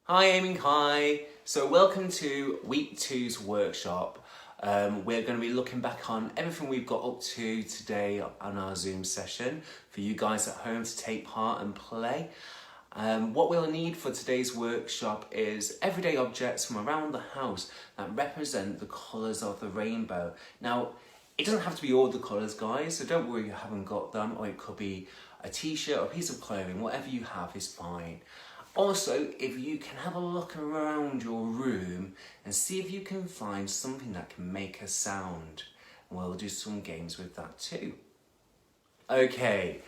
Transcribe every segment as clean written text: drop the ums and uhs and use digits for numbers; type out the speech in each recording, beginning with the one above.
Hi Amy, hi. So welcome to week 2's workshop. We're going to be looking back on everything we've got up to today on our Zoom session for you guys at home to take part and play. What we'll need for today's workshop is everyday objects from around the house that represent the colours of the rainbow. Now, it doesn't have to be all the colours, guys, so don't worry you haven't got them, or it could be a t-shirt or a piece of clothing, whatever you have is fine. Also, if you can have a look around your room and see if you can find something that can make a sound. We'll do some games with that too. Okay,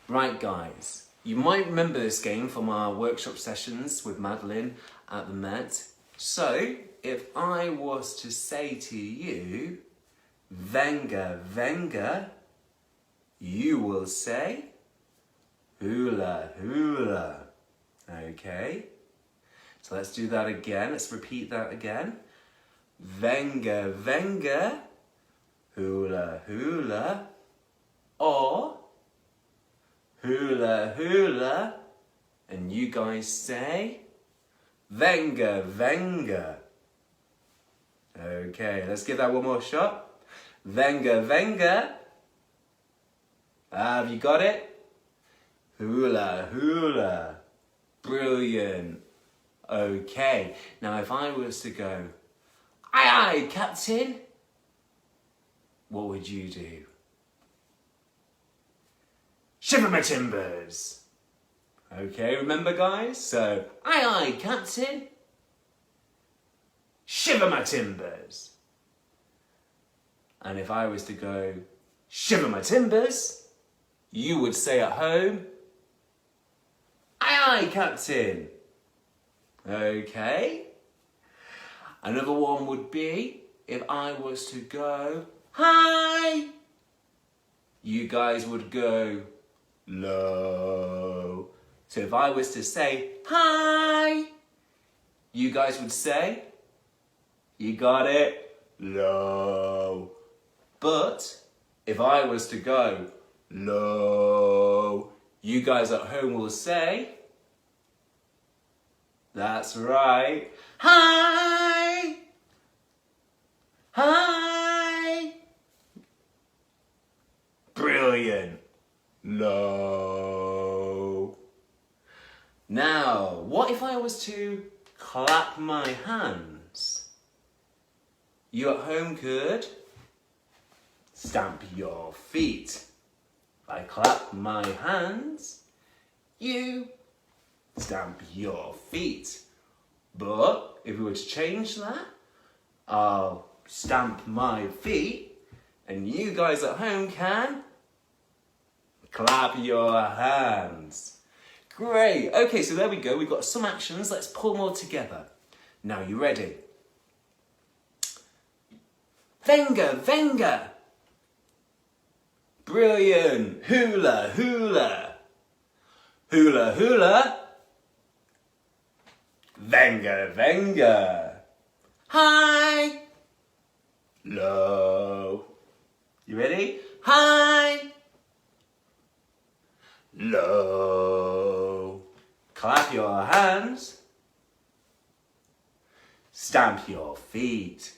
right guys, you might remember this game from our workshop sessions with Madeline at the Met. So, if I was to say to you, venga, venga, you will say, hula, hula. Okay, so let's do that again. Let's repeat that again. Venga, venga, hula, hula, or hula, hula, and you guys say venga, venga. Okay, let's give that one more shot. Venga, venga. Have you got it? Hula, hula. Brilliant. Okay, now if I was to go, aye aye, Captain, what would you do? Shiver my timbers. Okay, remember guys? So, aye aye, Captain, shiver my timbers. And if I was to go, shiver my timbers, you would say at home, aye, aye, Captain. Okay. Another one would be, if I was to go, hi, you guys would go, low. So if I was to say, hi, you guys would say, you got it, low. But if I was to go, low, you guys at home will say, that's right, hi, hi. Brilliant. Low. Now, what if I was to clap my hands? You at home could stamp your feet. If I clap my hands, you stamp your feet. But if we were to change that, I'll stamp my feet and you guys at home can clap your hands. Great. Okay, so there we go. We've got some actions. Let's pull them all together. Now, you ready? Venga, venga. Brilliant. Hula, hula. Hula, hula. Venga, venga. Hi. Low. You ready? Hi. Low. Clap your hands. Stamp your feet.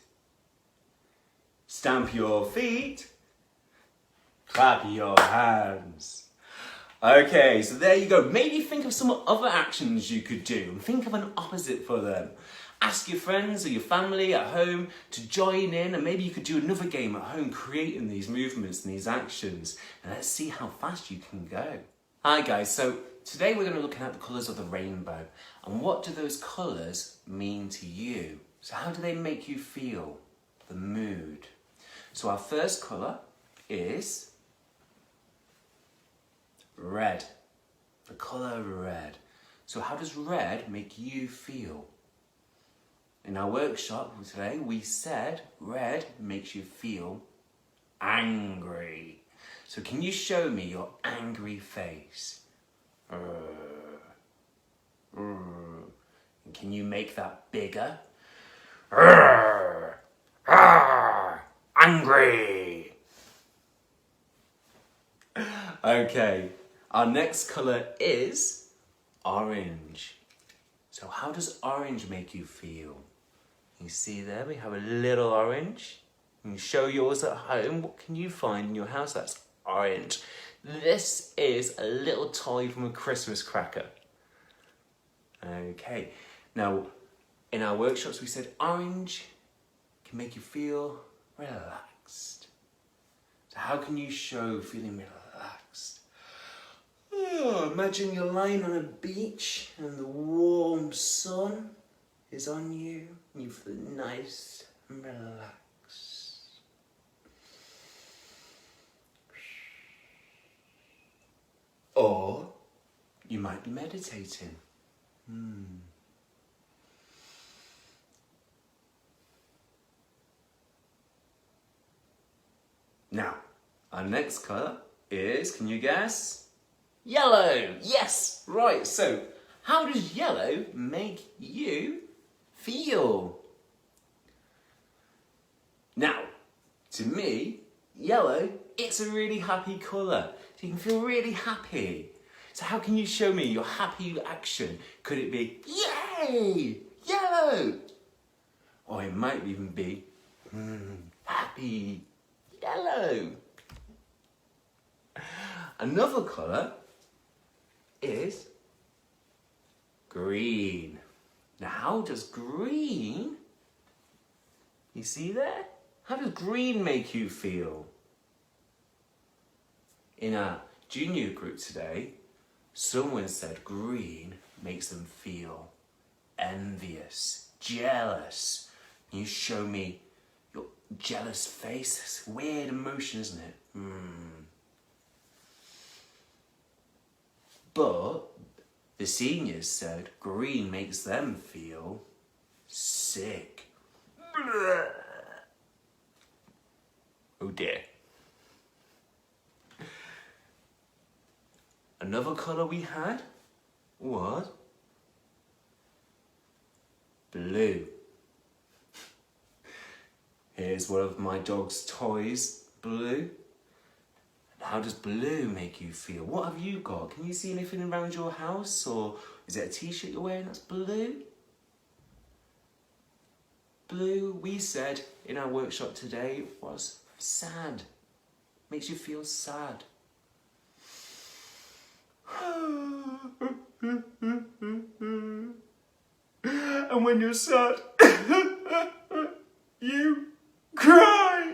Stamp your feet. Clap your hands. Okay, so there you go. Maybe think of some other actions you could do and think of an opposite for them. Ask your friends or your family at home to join in, and maybe you could do another game at home creating these movements and these actions, and let's see how fast you can go. Hi guys, so today we're going to look at the colours of the rainbow, and what do those colours mean to you? So how do they make you feel? The mood. So our first colour is red. The colour red. So how does red make you feel? In our workshop today, we said red makes you feel angry. So can you show me your angry face? Can you make that bigger? Angry. Okay, our next colour is orange. So how does orange make you feel? You see there, we have a little orange. You can show yours at home. What can you find in your house that's orange? This is a little toy from a Christmas cracker. Okay, now in our workshops we said orange can make you feel relaxed. So how can you show feeling relaxed? Oh, imagine you're lying on a beach and the warm sun is on you and you feel nice and relaxed. Or you might be meditating. Now, our next colour is, can you guess? Yellow! Yes! Right, so how does yellow make you feel? Now, to me, yellow, it's a really happy colour. So you can feel really happy. So how can you show me your happy action? Could it be, yay, yellow? Or it might even be, happy, yellow. Another colour is green. Now how does green, you see there? How does green make you feel? In our junior group today, someone said green makes them feel envious, jealous. Can you show me your jealous face? It's a weird emotion, isn't it? But the seniors said green makes them feel sick. Oh dear. Another colour we had was blue. Here's one of my dog's toys, Blue. How does blue make you feel? What have you got? Can you see anything around your house? Or is it a t-shirt you're wearing that's blue? Blue, we said in our workshop today, was sad. Makes you feel sad. And when you're sad, you cry.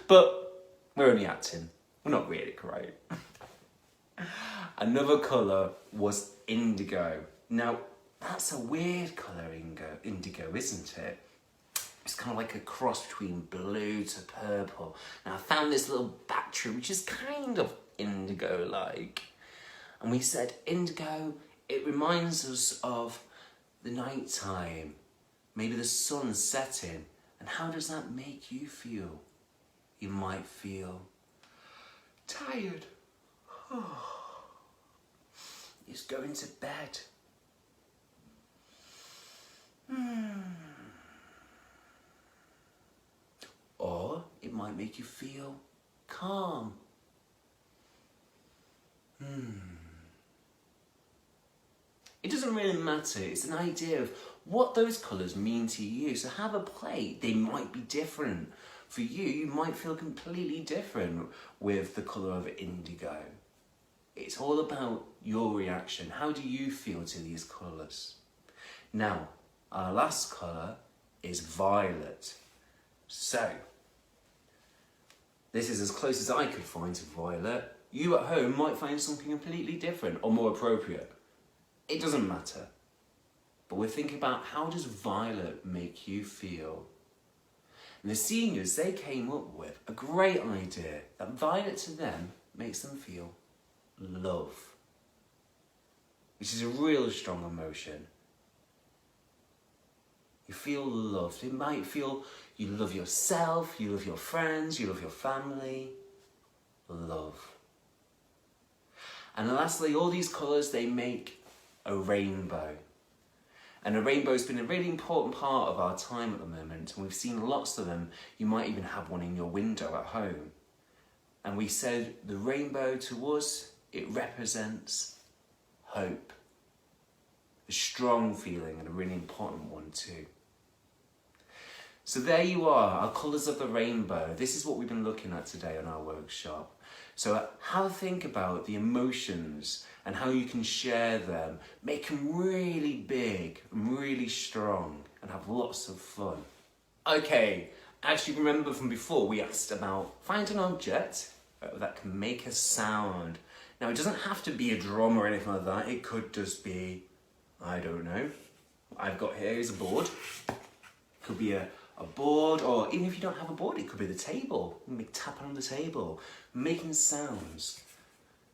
But we're only acting. We're not really crying. Another colour was indigo. Now, that's a weird colour, indigo, isn't it? It's kind of like a cross between blue to purple. Now, I found this little battery, which is kind of indigo-like. And we said indigo, it reminds us of the night time. Maybe the sun setting. And how does that make you feel? You might feel tired. It's going to bed. Or it might make you feel calm. It doesn't really matter. It's an idea of what those colours mean to you. So have a play. They might be different. For you, you might feel completely different with the colour of indigo. It's all about your reaction. How do you feel to these colours? Now, our last colour is violet. So, this is as close as I could find to violet. You at home might find something completely different or more appropriate. It doesn't matter. But we're thinking about how does violet make you feel? And the seniors, they came up with a great idea that violet to them makes them feel love, which is a real strong emotion. You feel loved. It might feel you love yourself, you love your friends, you love your family. Love. And lastly, all these colours, they make a rainbow. And a rainbow's been a really important part of our time at the moment, and we've seen lots of them. You might even have one in your window at home. And we said the rainbow to us, it represents hope. A strong feeling and a really important one too. So there you are, our colours of the rainbow. This is what we've been looking at today on our workshop. So have a think about the emotions and how you can share them, make them really big and really strong and have lots of fun. Okay, actually remember from before we asked about find an object that can make a sound. Now it doesn't have to be a drum or anything like that, it could just be, I don't know, I've got here is a board. Could be a board, or even if you don't have a board, it could be the table. You can be tapping on the table, making sounds.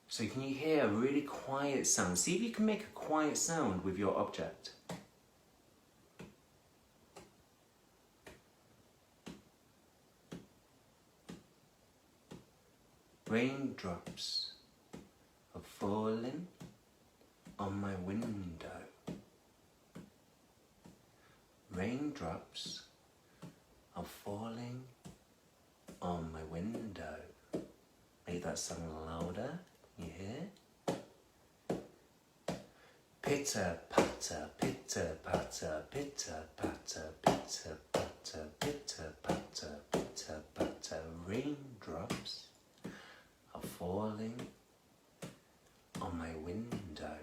So can you hear a really quiet sound? See if you can make a quiet sound with your object. Raindrops are falling on my window. Raindrops are falling on my window. Make that sound louder. You hear? Pitter patter, pitter patter, pitter patter, pitter patter, pitter patter, pitter patter. Raindrops are falling on my window.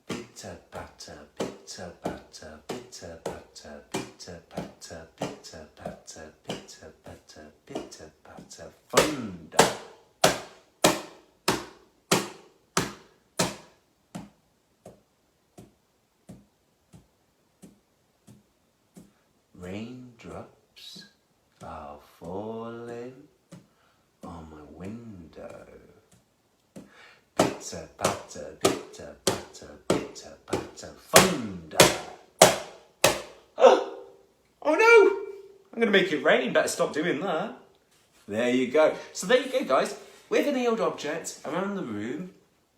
Pitter patter, pitter patter, pitter patter, pitter patter, pitter patter, pitter patter, pitter patter, thunder. Raindrops are falling on my window. Pitter patter, pitter patter, pitter patter, thunder. Oh no! I'm going to make it rain. Better stop doing that. There you go. So there you go, guys. With any old object around the room,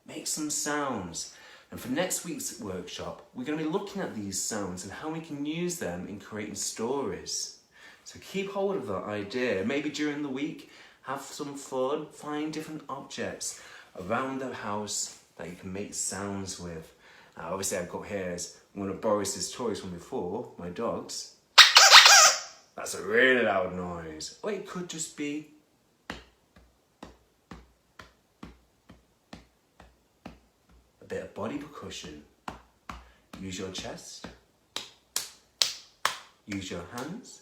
make some sounds. And for next week's workshop, we're going to be looking at these sounds and how we can use them in creating stories. So keep hold of that idea. Maybe during the week, have some fun, find different objects around the house that you can make sounds with. Now, obviously I've got here is one of Boris's toys from before, my dogs. That's a really loud noise. Or it could just be a bit of body percussion. Use your chest. Use your hands.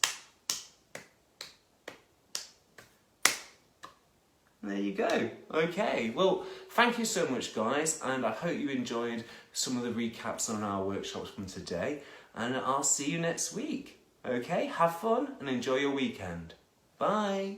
There you go. Okay, well, thank you so much, guys, and I hope you enjoyed some of the recaps on our workshops from today, and I'll see you next week. Okay, have fun and enjoy your weekend. Bye.